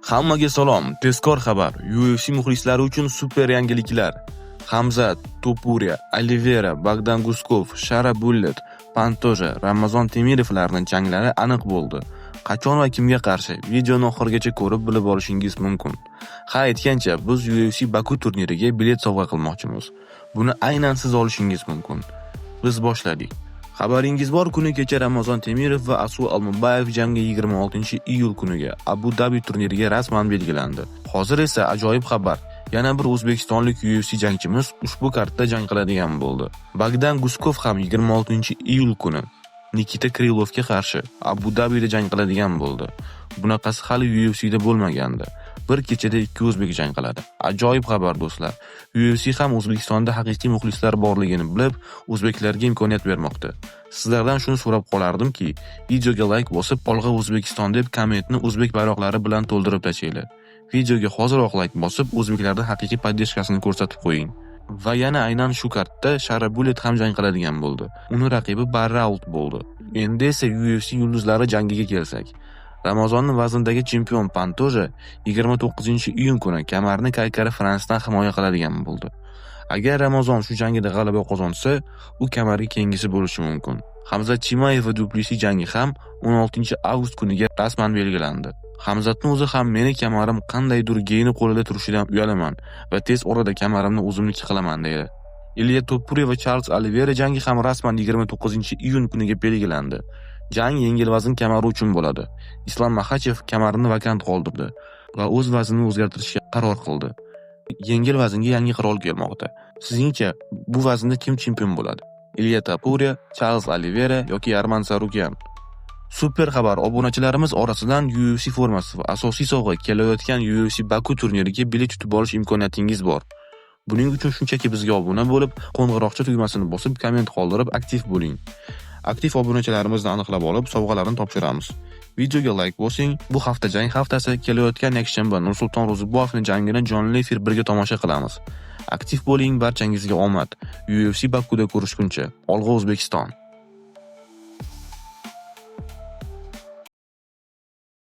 Hammaga salom. Tezkor xabar. UFC muxlislari uchun super yangiliklar. Hamzat, Topuria, Oliveira, Bogdan Guskov, Shara Bullet, Pantoja, Ramazon Temirovlarning janglari aniq bo'ldi. Qachon va kimga qarshi? Videoni oxirigacha ko'rib bilib olishingiz mumkin. Aytgancha, biz UFC Baku turniriga bilet sovg'a qilmoqchimiz. Buni aynan siz olishingiz mumkin. Biz boshladik. Xabaringiz bor, kuni kecha Ramazon Temirov va Asu Almubayev jangi 26-iyul kuniga Abu Dhabi turniriga rasman belgilandi. Hozir esa ajoyib xabar. Yana bir o'zbekistonlik UFC jangchimiz ushbu kartda jang qiladigan bo'ldi. Bogdan Guskov ham 26-iyul kuni Nikita Krylovga qarshi Abu Dhabida jang qiladigan bo'ldi. Bunaqasi hali UFC'da bo'lmagandi. Bir kechada ikki o'zbek jang qiladi. Ajoyib xabar do'stlar. UFC ham O'zbekistonda haqiqiy muxlislar borligini bilib, o'zbeklarga imkoniyat bermoqda. Sizlardan shuni so'rab qolardimki, videoga like bosib, "Olg'a O'zbekiston" deb kommentni o'zbek bayroqlari bilan to'ldirib tashlaylar. Videoga hoziroq like bosib, o'zbeklarning haqiqiy podдержкасini ko'rsatib qo'ying. Va yana aynan shu kartda Shara Bullet ham jang qiladigan bo'ldi. Uni raqibi Barrault bo'ldi. Endi esa UFC yulduzlari jangiga kelsak. Ramazonning vazndagi chempion Pantoja 29-iyun kuni kamarni Kaykari Fransdan himoya qiladigan bo'ldi. Agar Ramazon shu jangida g'alaba qozonsa, u kamarga kengisi bo'lishi mumkin. Hamzat Chimayev va Duplessis jangi ham 16-avgust kuniga rasman belgilandi. Hamzatning o'zi ham meni kamarim qandaydir geyni qo'lida turishidan uyalaman va tez orada kamarimni o'zimniki qilaman deydi. Ilya Topuria va Charles Oliveira jangi ham rasman 29-iyun kuniga belgilandi. Jang yengil vazn kamari uchun bo'ladi. Islom Maxachev kamarini vakant qoldirdi va o'z vaznini o'zgartirishga qaror qildi. Yengil vaznga yangi qirol kelmoqda. Sizningcha bu vaznda kim chempion bo'ladi? Ilya Topuria, Charles Oliveira yoki Arman Tsarukyan? Super xabar, obunachilarimiz orasidan UFC formasi va asosiy sovg'a kelayotgan UFC Baku turniriga bilet yutib olish imkoniyatingiz bor. Buning uchun shunchaki bizga obuna bo'lib, qo'ng'iroqcha tugmasini bosib, komment qoldirib aktiv bo'ling. Aktiv obunachilarimizni aniqlab olib, sovg'alarni topshiramiz. Videoga like bosing. Bu hafta jang haftasi, kelayotgan yakshanba Nursulton Ro'ziboyevning jangini jonli efir birga tomosha qilamiz. Aktiv bo'ling, barchangizga omad. UFC Bakuda ko'rishguncha. Olg'a O'zbekiston.